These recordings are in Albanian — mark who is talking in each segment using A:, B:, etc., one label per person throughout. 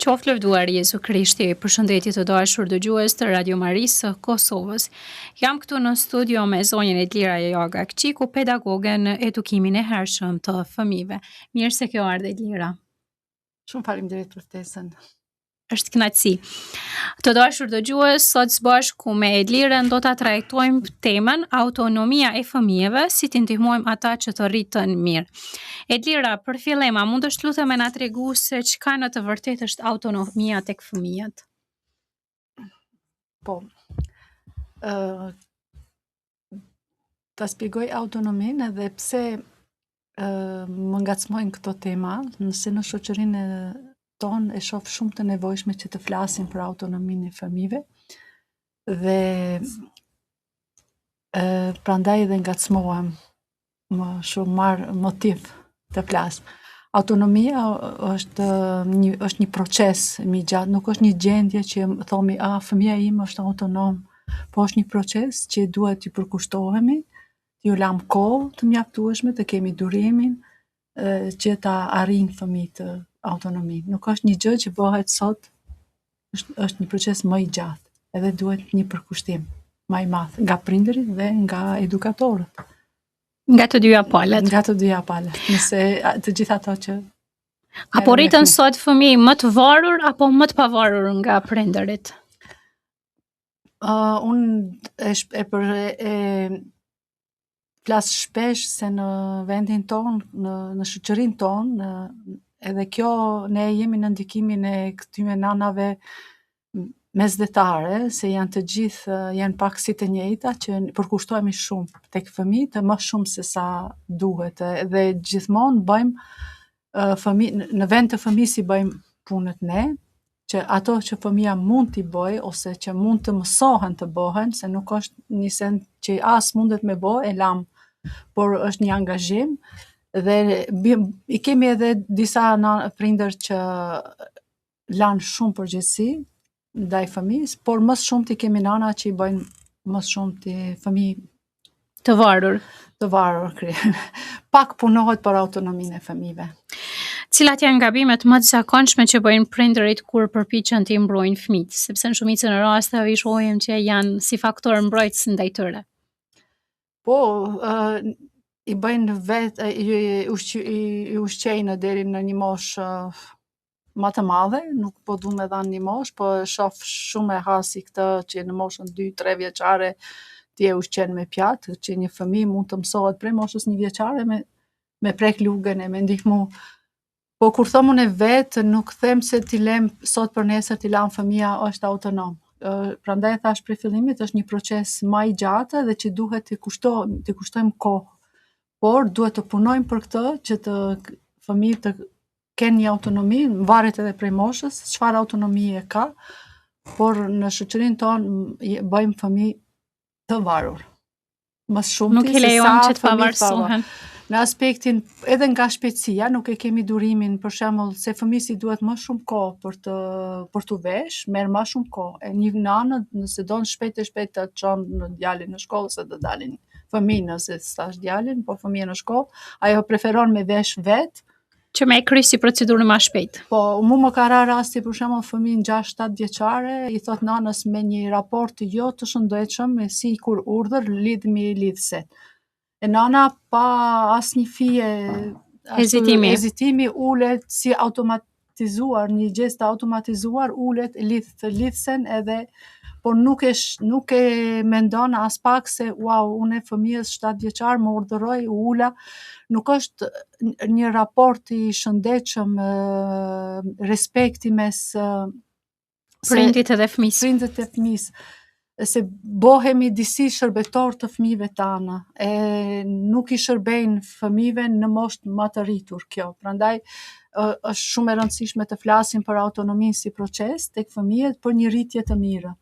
A: Qoftë lëvduar Jezu Krishti, përshëndetje të dashur dëgjues të Radio Marisë së Kosovës. Jam këtu në studio me zonjën Edlira Joga Kqiku, pedagoge në edukimin e hershëm të fëmijëve. Mirë se ke ardhur Edlira.
B: Shumë faleminderit për ftesën.
A: Është kënaqësi. Të dashur dëgjues, sot së bashku me Edlirën do ta trajtojmë temën autonomia e fëmijëve, si t'i ndihmojmë ata që të rritën mirë. Edlira, për fillim, a mund të lutem na tregu se çka në të vërtetë është autonomia tek fëmijët?
B: Po. Ta shpjegoj autonominë edhe pse më ngacmojnë këto tema, nëse në shoqërinë tonë e shoh shumë të nevojshme që të flasim për autonominë e fëmijëve dhe prandaj edhe ngacmohem më shumë marr motiv të flas. Autonomia është një proces më i gjatë, nuk është një gjendje që thomi fëmia im është autonom, po është një proces që duhet t'i përkushtohemi, t'ju lam kohë të mjaftueshme, të kemi durimin që ta arrijnë fëmijët autonominë. Nuk është një gjë që bëhet sot, është një proces më i gjatë, edhe duhet një përkushtim më i madh nga prindërit dhe nga edukatorët.
A: Nga të dyja palët.
B: Nga të dyja palët, nëse të gjitha ato që...
A: Apo rritën sot fëmijë më të varur apo më të pavarur nga prindërit?
B: Unë flas shpesh se në vendin tonë, në shoqërinë tonë, edhe kjo ne jemi në ndikimin e këtyre nanave mesdhetare, se janë të gjithë janë pak si të njëjta, që përkushtohemi shumë tek fëmijët, më shumë se sa duhet, dhe gjithmonë bëjmë në vend të fëmijës i bëjmë punët ne, që ato që fëmia mund t'i bëj ose që mund të mësohen të bëhen, se nuk është një send që as mundet me bëj e lam, por është një angazhim. Dhe i kemi edhe disa prindër që lanë shumë përgjegjësi ndaj fëmijës, por më shumë ti kemi nana që i bëjnë më shumë ti fëmijë
A: të varur.
B: Pak punohet për autonominë e fëmijëve.
A: Cilat janë gabimet më të zakonshme që bëjnë prindërit kur përpiqen të mbrojnë fëmijët, sepse në shumicën e rasteve i shohim që janë si faktor mbrojtës ndaj tyre.
B: Po, i bëjnë vetë, i ushqejnë deri në një moshë më të madhe, nuk po du me dhanë një moshë, po shoh shumë e hasi këtë që në moshën 2-3 vjeçare ti e ushqen me pjatë, që një fëmijë mund të mësohet prej moshës 1 vjeçare me prek lugën e me ndihmu. Po kur them unë vetë, nuk them se t'i lem sot për nesër t'i lam fëmia është autonom. Prandaj thash prej fillimit është një proces më i gjatë dhe që duhet t'i kushtojmë kohë. Por duhet të punojmë për këtë që të fëmijët të kenë një autonomi, varet edhe prej moshës, çfarë autonomie ka, por në shoqërinë tonë bëjmë fëmijë të varur. Më shumë
A: nuk i lejojmë që të pavarësohen.
B: Në aspektin edhe nga shpejtësia, nuk e kemi durimin, për shembull, se fëmijës i duhet më shumë kohë për t'u vesh, merr më shumë kohë. E një nanë, nëse don shpejt të çon djalin në shkollë se do dalin fëmijë nëse s'tash djalin, po fëmia në shkollë, ajo preferon me vesh vetë,
A: që me e krysi procedurën më shpejt.
B: Po, më ka rasti për shembull fëmijën 6-7 vjeçare, i thot nanës me një raport jo të shëndetshëm, me si kur urdhër lidhmi lidhset. E nana pa asnjë fije hezitimi ulet si automatizuar, një gjest automatizuar ulet lidhsen edhe por nuk e mendon as pak se unë fëmijës 7 vjeçar më urdhëroj ula, nuk është një raport i shëndetshëm, respekti mes
A: prindit edhe fëmijës.
B: Se bohemi disi shërbetor të fëmijëve tanë, e nuk i shërbejnë fëmijëve në moshë më të rritur kjo. Prandaj është shumë e rëndësishme të flasim për autonominë si proces tek fëmijët për një rritje të mirë.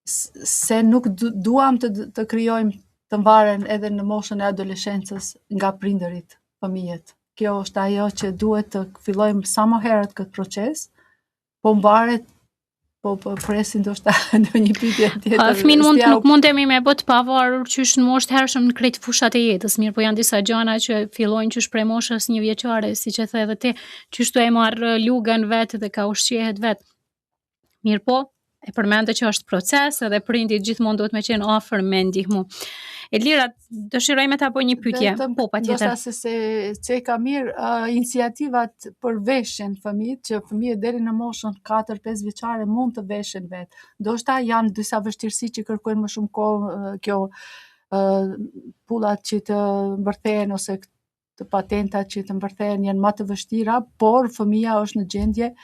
B: Se nuk duam të krijojmë të mbaren edhe në moshën e adoleshencës nga prindërit fëmijët. Kjo është ajo që duhet të fillojmë sa më herët këtë proces, po mbaret Po presin ndoshta ndonjë pyetje tjetër.
A: Fëmin nuk mundemi me bë të pavarur qysh në moshë të hershëm në krejt fushat e jetës, mirë po janë disa gjëra që fillojnë qysh prej moshës 1 vjeçare, siç e the edhe ti, qysh tu e marr lugën vetë dhe ka ushqehet vetë. Mirë po, e përmende që është proces edhe prindit gjithmonë duhet me qenë afër me ndihmu. Elira, dëshiroj me ta bëj një pyetje. Po, patjetër.
B: Ndoshta se ka mirë iniciativat për veshjen fëmijët, që fëmijët deri në moshën 4-5 vjeçare mund të veshin vetë. Ndoshta janë disa vështirësi që kërkojnë më shumë kohë, kjo pullat që të mbërthehen ose të patentat që të mbërthehen janë më të vështira, por fëmia është në gjendje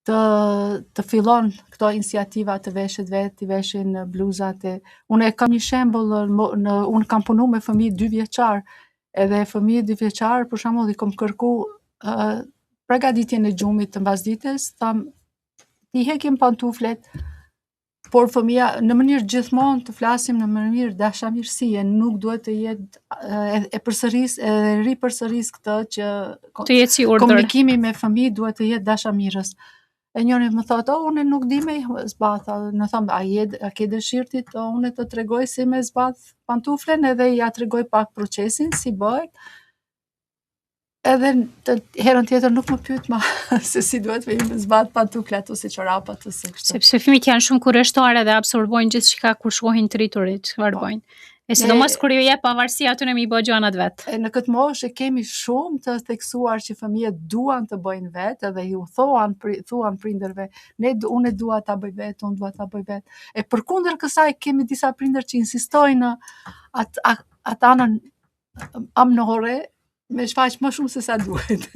B: të fillon këto iniciativa të veshet vetë, të veshin bluzat e... Unë e kam një shembull, unë kam punu me fëmijë 2 vjeçar, edhe fëmijë 2 vjeçar, për shembull, i kam kërku përgatitjen e gjumit të mbasdites, tham, i hekim pantuflet, por fëmia, në mënyrë gjithmonë të flasim në mënyrë dashamirësie, nuk duhet të jetë e ripërsëris këtë që
A: të jetë si urdhër.
B: Komunikimi me fëmijë duhet të jetë dashamirës. E njëri më thotë, unë nuk di me zbath, në thamë, a ke dëshirë ti, unë të tregoj si me zbath pantuflen, edhe ja tregoj pak procesin, si bëhet, edhe herën tjetër nuk më pyet më se si duhet me zbath pantuflet ose çorapat ose kështu.
A: Sepse fëmijët janë shumë kurreshtare dhe absorbojnë gjithçka kur shohin të rriturit, çfarë bëjnë. E sidomos kur ju jep pavarësi aty në mi bë gjanat vetë.
B: Në këtë moshë kemi shumë të theksuar që fëmijët duan të bëjnë vetë, edhe ju thuan prindërve, unë dua ta bëj vetë, unë dua ta bëj vetë. E përkundër kësaj kemi disa prindër që insistojnë atë anën amnore, me shfaq më shumë se sa duhet.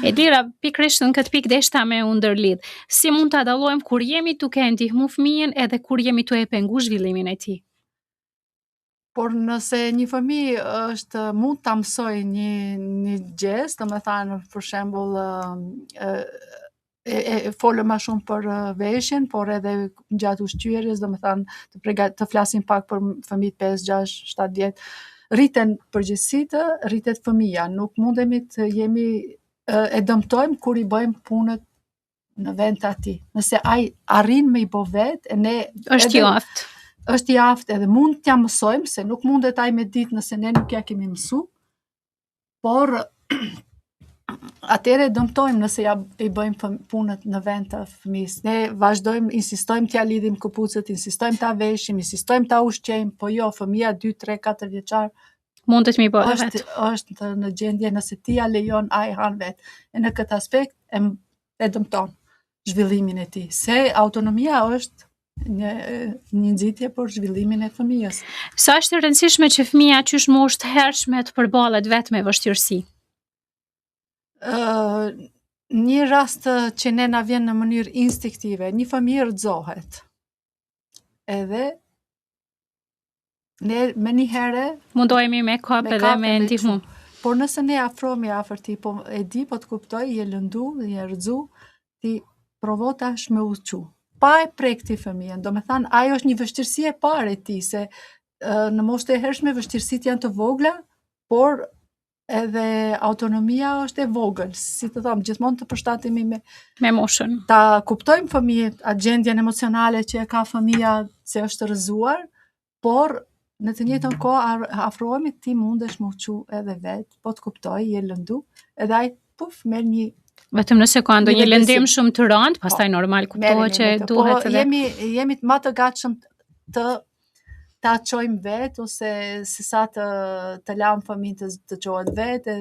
A: Elira, pikërisht në këtë pikë deshta me u ndërlidh. Si mund ta dallojmë kur jemi duke ndihmu fëmijën edhe kur jemi tu e pengu zhvillimin e tij?
B: Por nëse një fëmijë mund ta mësoj një gjest, domethënë për shembull e folëm më shumë për veshjen, por edhe gjatë ushqyerjes, domethënë të flasim pak për fëmijët 5, 6, 7 vjet. Rriten përgjithësitë, rritet fëmia, nuk mundemi të jemi e dëmtojmë kur i bëjmë punët në vend të atij. Nëse ai arrin me i bë vetë, ne është i aftë edhe mund t'ja mësojmë, se nuk mundet ai me ditë nëse ne nuk ja kemi mësu, por atëre dëmtojmë nëse i bëjmë punët në vend të fëmijës. Ne vazhdojmë, insistojmë t'ja lidhim këpucët, insistojmë t'a veshim, insistojmë t'a ushqejmë, po jo, fëmia 2, 3, 4 vjeçar
A: mundet mi bëhe vetë.
B: Është në gjendje nëse ti ja lejon ai han vetë. E në këtë aspekt e dëmton zhvillimin e tij. Se autonomia është një nxitje për zhvillimin e fëmijës.
A: Sa është e rëndësishme që fëmia qysh moshë të hershme të përballet vetë me vështirësi?
B: Një rast që ne na vjen në mënyrë instinktive, një fëmijë rrëzohet. Edhe ne me një herë
A: mundohemi me kap edhe me ndihmu.
B: Por nëse ne afrohemi afër ti, po e di, po të kuptoj, je lëndu, je rrëzu, ti provo tash me uçu. Pa e prek ti fëmijën, do me thanë, ajo është një vështirësi e parë e ti, se në moshë e hershme vështirësit janë të vogla, por edhe autonomia është e vogël, si të thamë, gjithmonë të përshtatemi
A: me moshën.
B: Ta kuptojmë fëmijët, atë gjendjen emocionale që e ka fëmija se është rrëzuar, por në të njëjtën kohë afrohemi ti mundesh më uçu edhe vetë, po të kuptoj, je lëndu, edhe ai merr një...
A: Vetëm nëse ka ndonjë lëndim shumë të rënd, pastaj normal kuptohet që duhet edhe...
B: Jemi më të gatshëm ta çojmë vetë, ose se sa të lajmë fëmijën të çohet vetë.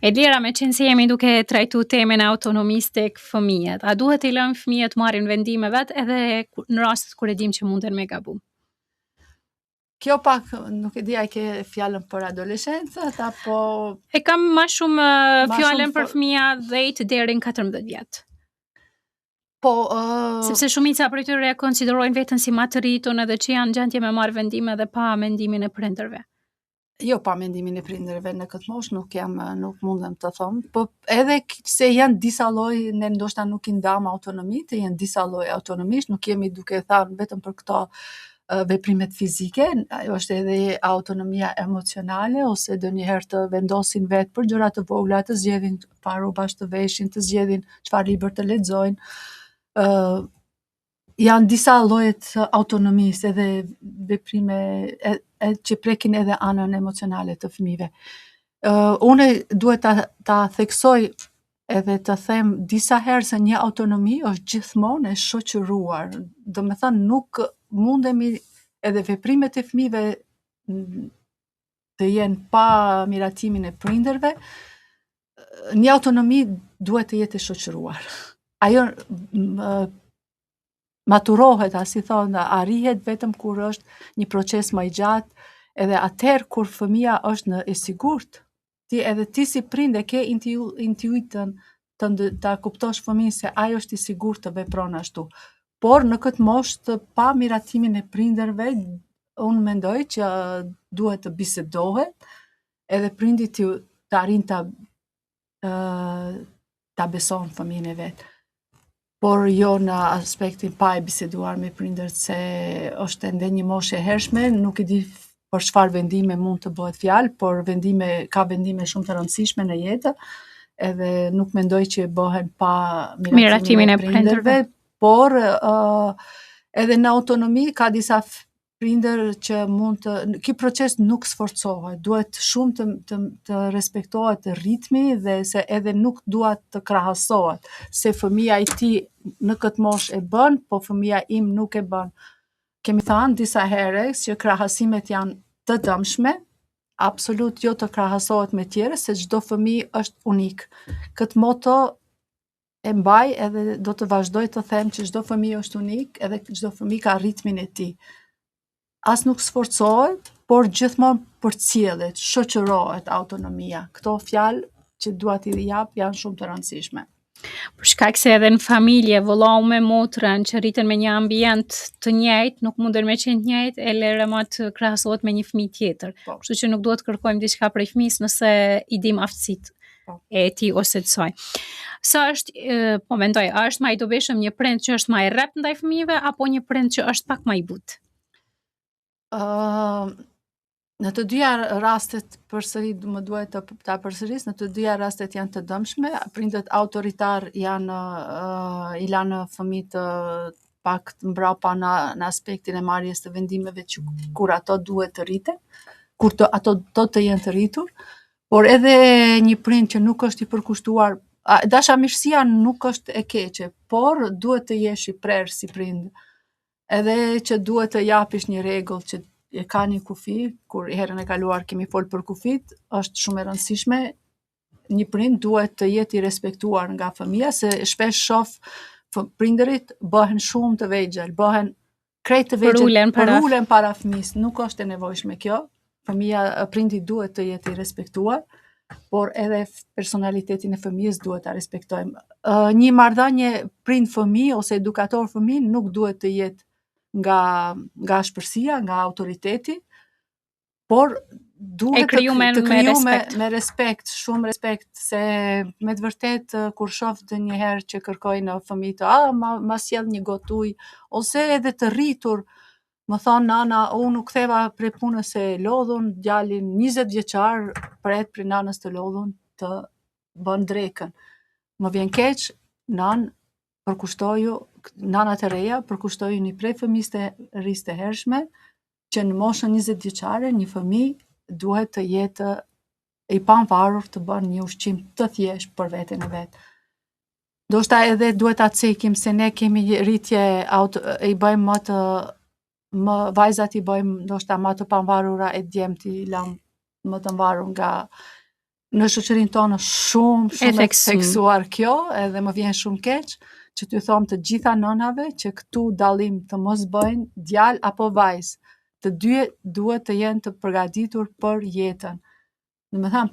A: Elira, me qenë se jemi duke trajtu temen autonomisë tek fëmijët, a duhet i lëmë fëmijët marrin vendime vetë edhe në rastet kur e dim që munden me gabu?
B: Kjo pak, nuk e di, a ke fjallën për adoleshencët, apo...
A: E kam ma shumë fjallën për fëmija 10 deri në 14 vjetë.
B: Po...
A: Sepse shumica për tyre konsiderojnë vetën si ma të rritun edhe që janë gjendje me marrë vendime dhe pa mendimin e prindërve.
B: Jo, pa mendimin e prindërve në këtë moshë nuk mundem të thomë, po edhe se janë disa lloj, ne ndoshta nuk i ndam autonomitë, janë disa lloj autonomisht, nuk jemi duke thënë vetëm për këto veprimet fizike, ajo është edhe autonomia emocionale, ose ndonjëherë të vendosin vetë për gjëra të vogla, të zgjedhin çfarë rrobash të veshin, të zgjedhin çfarë libër të lexojnë. janë disa llojet autonomisë edhe veprime që prekin edhe anën emocionale të fëmijëve. Unë duhet ta theksoj edhe të them disa herë se një autonomi është gjithmonë e shoqëruar. Do me thënë nuk mundemi edhe veprimet e fëmijëve të jenë pa miratimin e prindërve. Një autonomi duhet të jetë e shoqëruar. Ajo maturohet, si thonë, arrihet vetëm kur është një proces më i gjatë, edhe atëherë kur fëmia është e sigurt, ti si prind e ke intuitën ta kuptosh fëmijën se ai është i sigurt të vepron ashtu. Por në këtë moshë të pa miratimin e prindërve, unë mendoj që duhet të bisedohet, edhe prindi të arrin ta beson fëmijën e vet. Por jo në aspektin pa e biseduar me prindërt se është ende një moshë e hershme, nuk e di për çfarë vendime mund të bëhet fjalë, por ka vendime shumë të rëndësishme në jetë, edhe nuk mendoj që bëhen pa miratimin e prindërve, por edhe në autonomi ka disa prindër që ky proces nuk sforcohet, duhet shumë të respektohet ritmi dhe se edhe nuk duhet të krahasohet, se fëmia i tij në këtë moshë e bën, po fëmia im nuk e bën. Kemi thënë disa herë që krahasimet janë të dëmshme, absolut jo të krahasohet me tjerë, se çdo fëmijë është unik. Këtë moto e mbaj edhe do të vazhdoj të them që çdo fëmijë është unik, edhe çdo fëmijë ka ritmin e tij. As nuk sforcohet, por gjithmonë përcjellet, shoqërohet autonomia. Këto fjalë që dua t'i jap janë shumë të rëndësishme.
A: Për shkak se edhe në familje, vëllau me motrën që rriten me një ambient të njëjtë, nuk munden me qenë të njëjtë, e lere më të krahasohet me një fëmijë tjetër. Kështu që nuk duhet të kërkojmë diçka prej fëmijës nëse i dim aftësitë e tij ose të saj. Sa është, po mendoj, a është më i dobishëm një prind që është më i rrept ndaj fëmijëve apo një prind që është pak më i butë?
B: Në të dyja rastet përsëri më duhet ta përsëris, në të dyja rastet janë të dëmshme. Prindët autoritar i lanë fëmijët pak të mbrapa në aspektin e marrjes të vendimeve që kur ato duhet të rriten, kur ato do të jenë të rritur, por edhe një prind që nuk është i përkushtuar, dashamirësia nuk është e keqe, por duhet të jesh i prerë si prind. Edhe që duhet të japish një rregull që e ka një kufi, kur herën e kaluar kemi folë për kufit, është shumë e rëndësishme. Një prind duhet të jetë i respektuar nga fëmia, se shpesh shoh prindërit bëhen shumë të vegjël, bëhen krejt të vegjël, përulen para fëmijës. Nuk është e nevojshme kjo. Prindi duhet të jetë i respektuar, por edhe personalitetin e fëmijës duhet ta respektojmë. Një marrëdhënie prind-fëmijë ose edukator-fëmijë nuk duhet të jetë nga shpërsia, nga autoriteti, por duhet të krijuar me respekt, shumë respekt, se me të vërtet kur shoh ndonjëherë që kërkojnë fëmijët, ma sjell një gotë ujë, ose edhe të rritur, më thonë nana, unë u ktheva prej punës e lodhun, djalin 20 vjeçar pret prej nanës të lodhun të bën drekën. Më vjen keq, nanat e reja përkushtoju një prej fëmijës të rrisë të hershme, që në moshën 20 vjeçare një fëmijë duhet të jetë i pavarur të bën një ushqim të thjeshtë për veten e vet. Ndoshta edhe duhet ta cekim se ne kemi rritje i bëjmë vajzat i bëjmë ndoshta më të pavarura e djemt i lam më të mvarur nga në shoqërinë tonë shumë e theksuar kjo, edhe më vjen shumë keq që t'ju them të gjitha nënave që këtu dallim të mos bëjnë djalë apo vajzë. Të dy duhet të jenë të përgatitur për jetën. Domethënë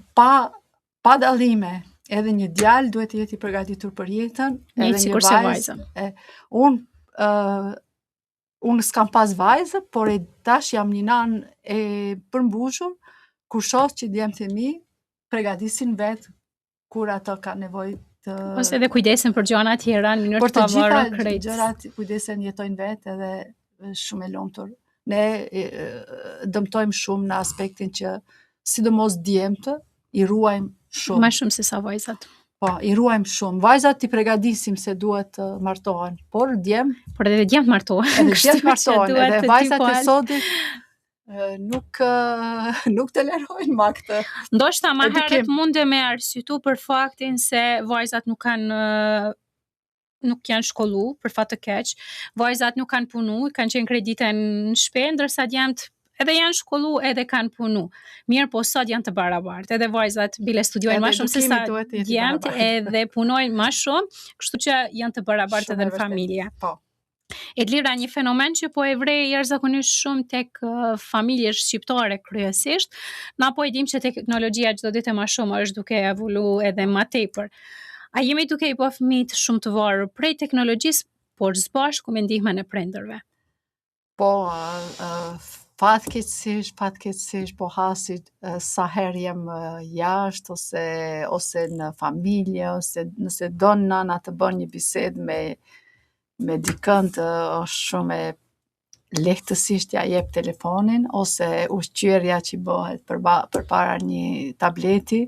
B: pa dallime, edhe një djalë duhet të jetë i përgatitur për jetën, edhe një vajzë. Unë s'kam pas vajzë, por tash jam një nanë e përmbushur, kur shoh që djemtë e mi përgatisin vetë kur ato kanë nevojë
A: ose edhe kujdesen për gjëra të tjera në mënyrë të pavarur krejt.
B: Por të gjitha gjërat kujdesen, jetojnë vetë edhe shumë e lumtur. Ne dëmtojmë shumë në aspektin që sidomos djemtë i ruajmë shumë.
A: Më shumë se sa vajzat.
B: Po, i ruajmë shumë. Vajzat i përgatisim se duhet të martohen, por djem,
A: Por edhe djemt martohen.
B: edhe
A: kështu
B: djemt martohen,
A: që duhet
B: edhe
A: të
B: vajzat e
A: tipojnë.
B: sodit nuk tolerojnë ma këtë.
A: Ndoshta më
B: edukim.
A: herët mundë me arsyetu për faktin se vajzat nuk janë shkollu, për fat të keq. Vajzat nuk kanë punu, kanë qenë kredite në shtëpi, ndërsa djemt edhe janë shkollu edhe kanë punu. Mirë, po sot janë të barabartë. Edhe vajzat bile studiojnë më shumë se sa djemt edhe punojnë më shumë, kështu që janë të barabartë edhe në familje.
B: Po.
A: Edlira, një fenomen që po e vrej jashtëzakonisht shumë tek familjet shqiptare kryesisht, na po e dim që teknologjia çdo ditë më shumë është duke evolu edhe më tepër. A jemi duke i bë fëmijët shumë të varur prej teknologjisë, por së bashku me ndihmën e prindërve?
B: Po, fatkeqësisht po hasit sa herë jem jashtë ose në familje, ose nëse don nana të bën një bisedë me dikën është shumë e lehtësisht ja jep telefonin, ose ushqyerja që bëhet përpara një tableti.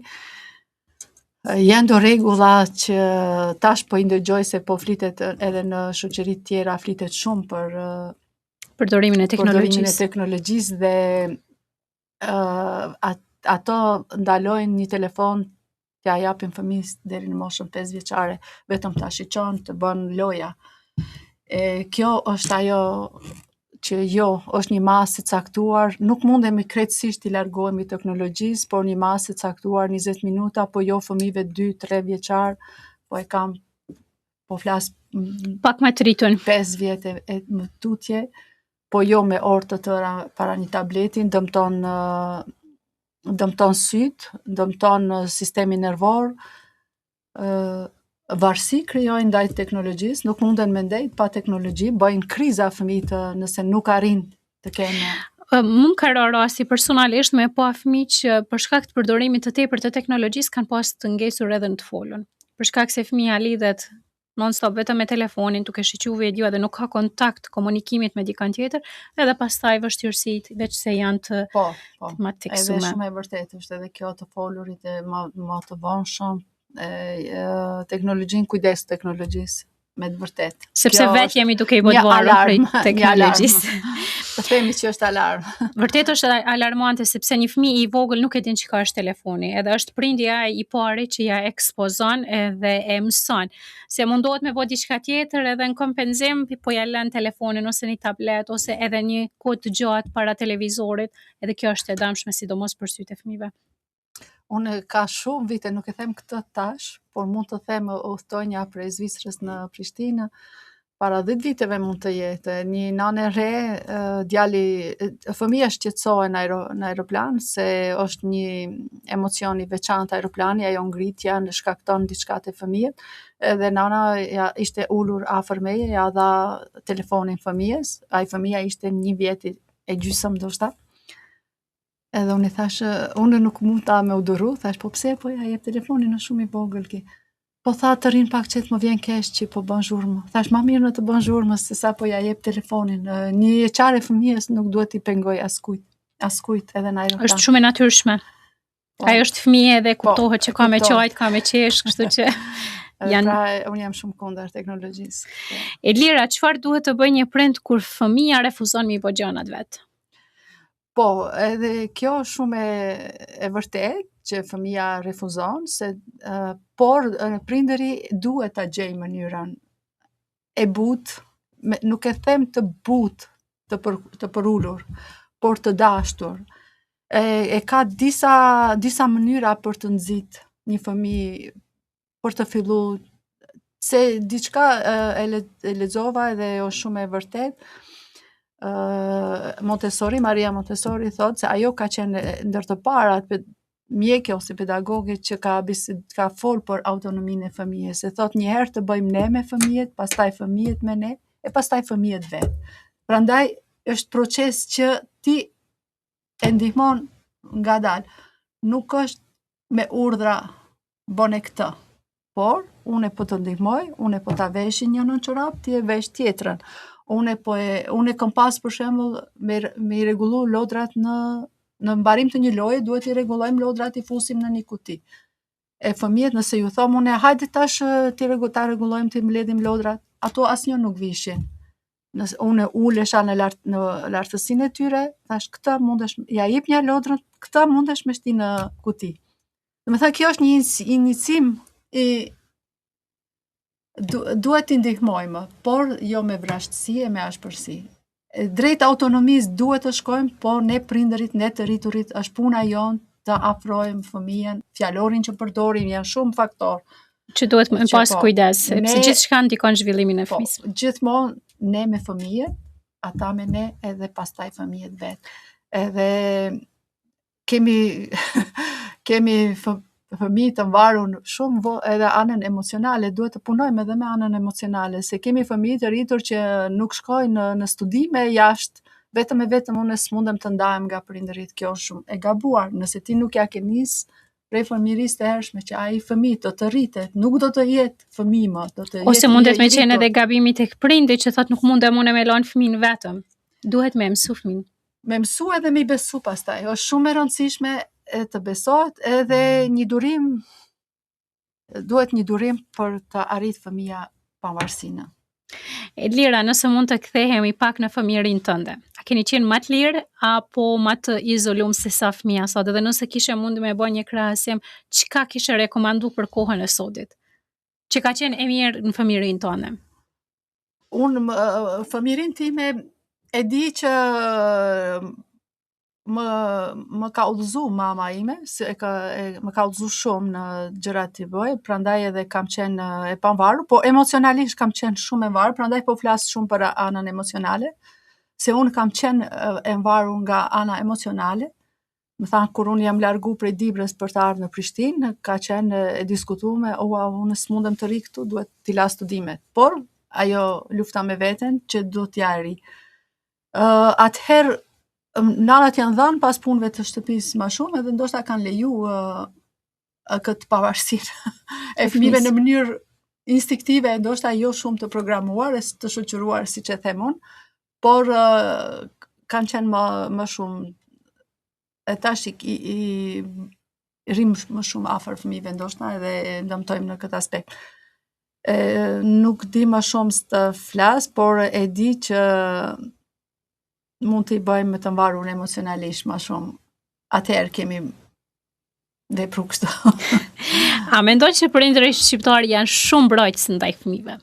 B: Janë do rregulla që tash po i ndëgjoj se po flitet edhe në shoqëritë tjera, flitet shumë për
A: përdorimin e teknologjisë
B: dhe ato ndalojnë një telefon t'ja japin fëmijës deri në moshën 5 vjeçare, vetëm ta shiqon të bën loja. Kjo është ajo që është një masë e caktuar, nuk mundemi krejtësisht i largohemi teknologjisë, por një masë e caktuar 20 minuta, po jo fëmijëve 2-3 vjeçar, po flas
A: pak më të rritun,
B: 5 vjetë e më tutje, po jo me orë të tëra para një tabletin, dëmton sytë, dëmton sistemin nervor, varësi krijojnë ndaj teknologjisë, nuk munden me ndejt pa teknologji, bëjnë kriza fëmijët nëse nuk arrin të kenë.
A: Mund ka rasti personalisht me pa fëmijë që për shkak të përdorimit të tepërt të teknologjisë kanë pas të ngesur edhe në të folën. Për shkak se fëmia lidhet non-stop vetëm me telefonin, duke shiqur video dhe nuk ka kontakt komunikimit me dikën tjetër, edhe pastaj vështirësitë veç se janë të më teksume.
B: Edhe shumë e vërtetë është edhe kjo të folurit e më të vonshëm, teknologjinë, kujdes teknologjisë, me të vërtetë.
A: Sepse vetë jemi duke i bërë varur prej teknologjisë.
B: Të themi që është alarm.
A: Vërtet është alarmante, sepse një fëmijë i vogël nuk e din çka është telefoni, edhe është prindja i pari që ja ekspozon edhe e mëson. Se mundohet me bë diçka tjetër edhe në kompenzim po ja lën telefonin ose një tablet ose edhe një kohë të gjatë para televizorit, edhe kjo është e dëmshme sidomos për sytë e fëmijëve.
B: Unë ka shumë vite, nuk e them këtë tash, por mund të them udhëtonja prej Zvicrës në Prishtinë, para 10 viteve mund të jetë. Një nanë e re, fëmija shqetësohet në aeroplan, se është një emocion i veçantë aeroplani, ajo ngritja në shkakton diçka te fëmijët, edhe nana ishte ulur afër meje, ja dha telefonin fëmijës, ai fëmija ishte 1 vjet e gjysmë ndoshta. Edhe unë i thash, unë nuk mund ta me udhëru, thash, po pse po ja jep telefonin, është shumë i vogël ki. Po tha të rinë pak qëtë më vjen kesh që po bën zhurmë. Thash, ma mirë në të bën zhurmë se sa po ja jep telefonin. Një qare fëmijës nuk duhet i pengoj askujt edhe në aeroplan.
A: Është shumë e natyrshme. Ajo është fëmijë edhe kuptohet që ka me qajt, ka me qesh, kështu që janë.
B: Pra, unë jam shumë kundër teknologjisë.
A: Edlira, çfarë duhet të bëjë një prind kur fëmia refuzon me i bë gjanat vet?
B: Po, edhe kjo është shumë e vërtet që fëmia refuzon, por prindëri duhet ta gjejë mënyrën e butë, nuk e them të butë, të përulur, por të dashur. E ka disa mënyra për të nxit një fëmijë për të filluar, se diçka e lexova edhe është shumë e vërtet. Maria Montessori thot se ajo ka qenë ndër të parat mjeke ose pedagoge që ka fol për autonominë e fëmijës. Se thot një herë të bëjmë ne me fëmijët, pastaj fëmijët me ne, e pastaj fëmijët vetë. Prandaj është proces që ti e ndihmon ngadalë. Nuk është me urdhra bëne këtë, por unë po të ndihmoj, unë po ta veshi një në çorap, ti e vesh tjetrën. Unë kam pas për shembull me i rregullu lodrat në mbarim të një loje, duhet i rregullojmë lodrat, i fusim në një kuti. e fëmijët, nëse ju thom unë, hajde tash ta rregullojmë, ti mbledhim lodrat, ato asnjë nuk vishin. Nëse unë ulesha në lartësinë e tyre, thash këtë mundesh, ja jep një lodrën, këtë mundesh me shti në kuti. Domethënë kjo është një inicim i duhet t'i ndihmojmë, por jo me vrashtësi e me ashpërsi. Drejt autonomisë duhet të shkojmë, por ne prindërit, ne të rriturit, është puna jonë të afrojmë fëmijën, fjalorin që përdorim, janë shumë faktorë.
A: Që duhet me pas kujdes, sepse gjithçka ndikon zhvillimin e fëmisë.
B: Gjithmonë ne me fëmijët, ata me ne, edhe pastaj fëmijët vetë. Edhe kemi fëmijë të mbarur shumë edhe anën emocionale, duhet të punojmë edhe me anën emocionale, se kemi fëmijë të rritur që nuk shkojnë në studime jashtë, vetëm unë s'mundem të ndahem nga prindërit, kjo është shumë e gabuar, nëse ti nuk ja ke nisë prej fëmijërisë të hershme që ai fëmijë do të rritet, nuk do të jetë fëmijë më, do të jetë.
A: Ose mundet me qenë edhe gabimi tek prindi që thotë nuk mundem unë me lënë fëmijën vetëm. Duhet me mësu fëmijën.
B: Me mësu edhe me besu pastaj. Është shumë e rëndësishme të besohet edhe duhet një durim për të arritur fëmia pavarësinë.
A: Edlira, nëse mund të kthehemi pak në fëmijërinë tënde. A keni qenë më të lirë apo më të izoluar se sa fëmia sot? Edhe nëse kishe mund me bë një krahasim, çka kishe rekomandu për kohën e sotit? Që ka qenë e mirë në fëmijërinë tënde?
B: Unë fëmijërinë time e di që më ka udhëzu mama ime, më ka udhëzu shumë në gjërat që bëj, prandaj edhe kam qenë e pavarur, po emocionalisht kam qenë shumë e varur, prandaj po flas shumë për anën emocionale, se unë kam qenë e varur nga ana emocionale. Më thanë kur unë jam largu prej Dibrës për të ardhur në Prishtinë, ka qenë e diskutuar, unë s'mundem të ri këtu, duhet t'i la studimet. Por ajo lufta me veten që do t'ja ri. Atëherë nanat janë dhënë pas punëve të shtëpisë më shumë, edhe ndoshta kanë leju këtë pavarësinë e fëmijëve në mënyrë instinktive, ndoshta jo shumë të programuar, të shoqëruar siç e them unë, por kanë qenë më shumë. E tash i rrim më shumë afër fëmijëve ndoshta edhe ndëmtojmë në këtë aspekt. Nuk di më shumë të flas, por e di që mund t'i bëjmë të mbarur emocionalisht më shumë. Atëherë kemi vepru kështu.
A: A mendon që prindërit shqiptar janë shumë mbrojtës ndaj fëmijëve?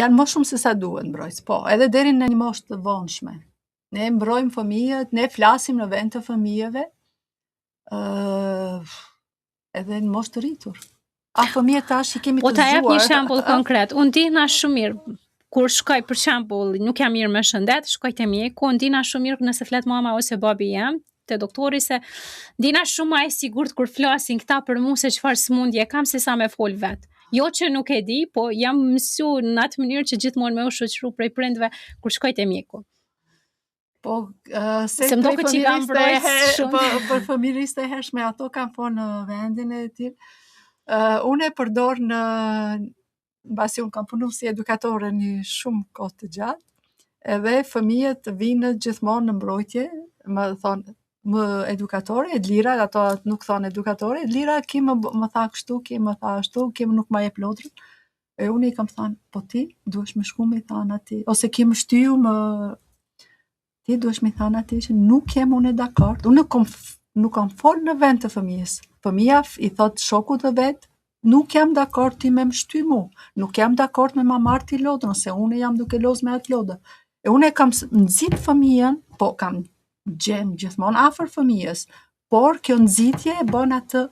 B: Janë më shumë se sa duhet mbrojtës, po, edhe deri në një moshë të vonshme. Ne mbrojmë fëmijët, ne flasim në vend të fëmijëve, edhe në moshë të rritur. Fëmijët tash i kemi të zgjuar.
A: Po ta jap një shembull konkret. Unë ndihna shumë mirë. Kur shkoj për shembull, nuk jam mirë me shëndet, shkoj te mjeku, ndina shumë mirë nëse flet mama ose babi jam te doktori, se ndina shumë më e sigurt kur flasin këta për mua se çfarë sëmundje kam se sa me fol vet. Jo që nuk e di, po jam mësuar në atë mënyrë që gjithmonë më u shoqëru prej prindve kur shkoj te mjeku.
B: Po, se më duket që kam për fëmijërisë të hershme, ato kanë po në vendin e tij. Unë e përdor mbasi unë kam punu si edukatore një shumë kohë të gjatë, edhe fëmijët vinë gjithmonë në mbrojtje, më edukatore, Edlira, ato nuk thonë edukatore, Edlira, ki më tha kështu, ki më tha ashtu, ki nuk ma jep lodrën. E unë i kam thënë, po ti duhesh me shku me i thënë ati, ose ki më shtyu ti duhesh me i thënë ati që nuk jem unë e dakord, unë nuk kam fol në vend të fëmijës. Fëmija i thot shokut të vetë, nuk jam dakord ti me më shty mu, nuk jam dakord me ma marrë ti lodrën, se unë jam duke loz me atë lodrën. E unë e kam nëzit fëmijën, po kam gjenë gjithmonë afër fëmijës, por kjo nëzitje e bën atë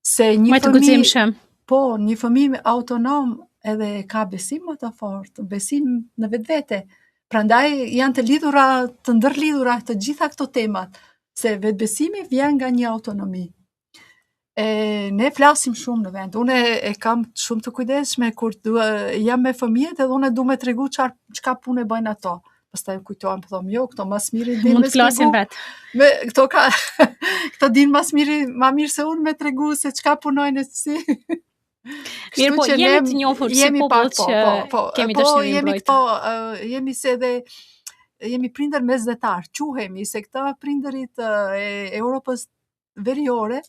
B: se një fëmijë, po, një fëmijë autonom edhe ka besim më të fortë, besim në vetvete. Prandaj janë të lidhura, të ndërlidhura të gjitha këto temat, se vetbesimi vjen nga një autonomi. Ne flasim shumë në vend. Unë e kam shumë të kujdesshme kur jam me fëmijët, edhe unë du me tregu çka punë bëjnë ato. Pastaj kujtohem, thom, jo, këto mas miri din
A: me tregu.
B: Këto din mas miri, ma mirë se unë me tregu se çka punojnë si.
A: Mirë, po jemi të njohur si popull që kemi dëshirë mbrojtje.
B: Jemi se edhe jemi prindër mesdhetar, quhemi se këta prindërit e Europës veriore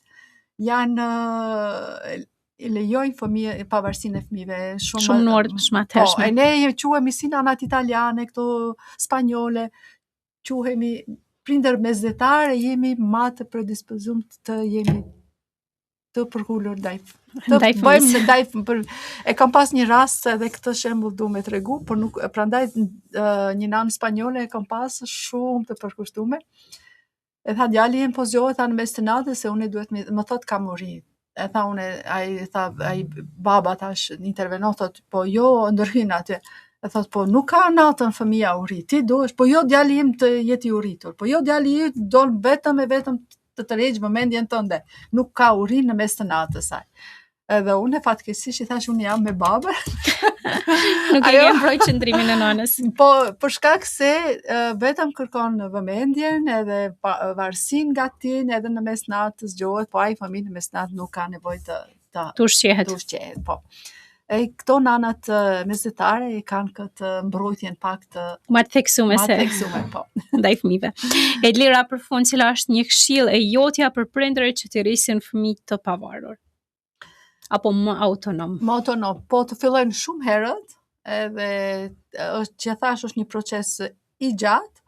B: janë i lejojnë pavarësinë e fëmijëve
A: Shumë nërë shumë atërshme.
B: Po, e ne quhemi si nanat italiane, këto spanjole, quhemi prindër mesdhetare, jemi ma të predispozum të jemi të përkullur ndaj e kam pas një rast edhe këtë shembull du me tregu, por nuk prandaj një nanë spanjole e kam pas shumë të përkushtuar. E tha djali im po zgjohet tha në mes të natës se unë duhet më thot kam uri. E tha ai baba tash intervenon thot po jo ndërhyn aty. E thot po nuk ka natën fëmia uri, ti duhesh, po jo djali im të jeti uritur, po jo djali im don vetëm të tërheq vëmendjen tënde. Nuk ka uri në mes të natës ai. Edhe unë fatkeqësisht i thash unë jam me babën.
A: Nuk e ke mbroj qëndrimin e nanës.
B: Po për shkak se vetëm kërkon vëmendjen edhe varësinë nga ti edhe në mes natës gjohet, po ai fëmijë në mes natës nuk ka nevojë të
A: ushqehet.
B: Po. E këto nanat mesdhetare i kanë këtë mbrojtjen pak të
A: ma të theksume
B: po.
A: Ndaj fëmijëve. Edlira, për fund, cila është një këshill e jotja për prindërit që të rrisin fëmijë të pavarur? Apo më autonom?
B: Më autonom, po të fillojnë shumë herët, edhe që thash është një proces i gjatë,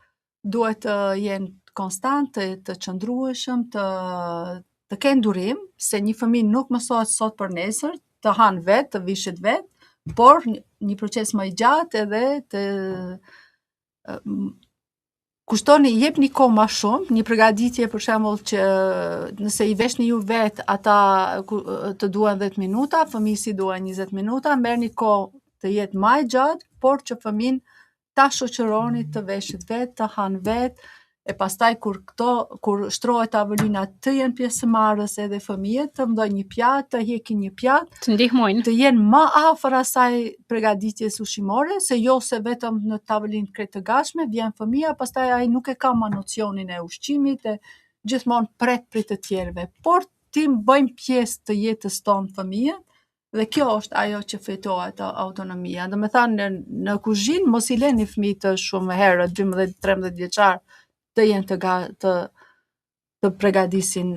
B: duhet të jenë konstant, të qëndrueshëm, të kenë durim, se një fëmijë nuk mësohet sot për nesër, të hanë vetë, të vishet vetë, por një proces më i gjatë edhe të kushtoni, jep një kohë më shumë, një përgatitje për shembull që nëse i veshni ju vetë, ata të duan 10 minuta, fëmijësi duan 20 minuta, merrni kohë të jetë më e gjatë, por që fëmin ta shoqëroni të veshet vetë, të hanë vetë, e pastaj kur shtrohet tavolina të jenë pjesëmarrës edhe fëmijët, të mdojnë një pjatë, të hekin një pjatë,
A: të ndihmojnë,
B: të jenë më afër asaj përgatitjes ushqimore, se jo se vetëm në tavolinë krejt të gatshme vjen fëmia, pastaj ai nuk e ka më nocionin e ushqimit, e gjithmonë pret prej të tjerëve. Por ti bëjmë pjesë të jetës tonë fëmijët, dhe kjo është ajo që fitohet autonomia. Do me thanë, në kuzhinë mos i leni fëmijët shumë herët, 12-13 vjeçar, të jenë të përgatisin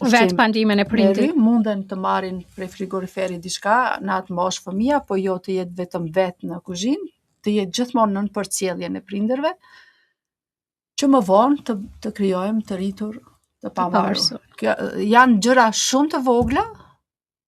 A: vetë pandimen e prindit.
B: Munden të marrin prej frigoriferit diçka, në atë moshë fëmia, po jo të jetë vetëm vetë në kuzhinë, të jetë gjithmonë nën përcjelljen e prindërve, që më vonë të krijojmë të rritur të pavarur. Janë gjëra shumë të vogla,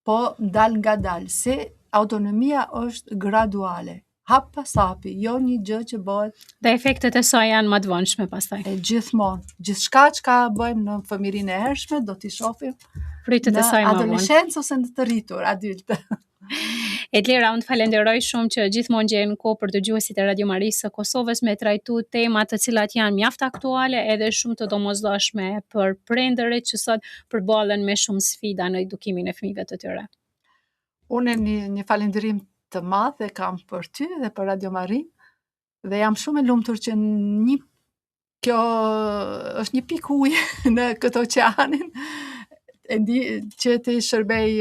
B: po dal nga dal, se autonomia është graduale. Hap pas hapi, jo një gjë që bëhet.
A: Dhe efektet e saj janë më të vonshme pastaj.
B: E gjithmonë, gjithçka që bëjmë në fëmirinë e hershme, do t'i shohim
A: fritet e saj më vonë.
B: Në adoleshencë ose në të rritur, adulte.
A: Edlira, unë të falenderoj shumë që gjithmonë gjen kohë për dëgjuesit e Radio Marisë së Kosovës me trajtu tema të cilat janë mjaft aktuale edhe shumë të domosdoshme për prindërit që sot përballen me shumë sfida në edukimin e fëmijëve të tyre.
B: Unë një falënderim të madh e kam për ty dhe për Radio Marinë, dhe jam shumë e lumtur që kjo është një pikë ujë në këtë oqeanin, e di që ti shërbej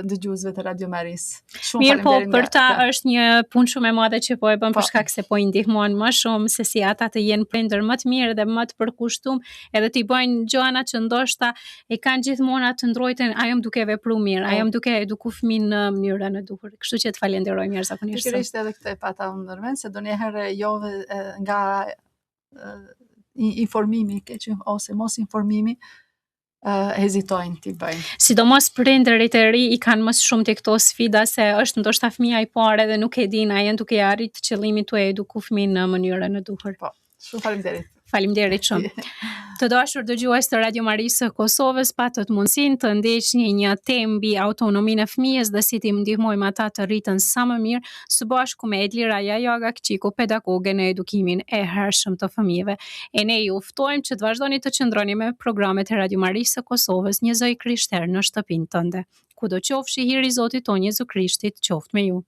B: dëgjuesve të Radio Marisë.
A: Mirë, po për ta është një punë shumë e madhe që po e bën për shkak se po i ndihmon më shumë se si ata të jenë prindër më të mirë dhe më të përkushtuar, edhe t'i bëjnë gjëra që ndoshta e kanë gjithmonë atë ndrojtën, a jam duke vepruar mirë, a jam duke edukuar fëmin në mënyrën e duhur. Kështu që të falenderoj mirëzakonisht.
B: Pikërisht edhe këtë e pata unë ndërmend, se donjëherë jo nga informimi keq ose mos informimi hezitojnë t'i bëjnë.
A: Sidomos prindërit e ri i kanë më shumë të këto sfida se është ndoshta fëmia i parë dhe nuk e din a janë duke arrit qëllimin tuaj eduku fëmin në mënyrën e duhur.
B: Po, shumë faleminderit.
A: Faleminderit shumë. Të dashur dëgjues të Radio Marisë së Kosovës, patët mundësinë të ndiqni një temë mbi autonominë e fëmijës dhe si t'i ndihmojmë ata të rriten sa më mirë, së bashku me Edlira Jajaga Kçiku, pedagoge në edukimin e hershëm të fëmijëve. E ne ju ftojmë që të vazhdoni të qëndroni me programet e Radio Marisë së Kosovës, një zoj krishter në shtëpinë tënde. Kudo qofshi hiri i Zotit tonë Jezu Krishtit, qoftë me ju.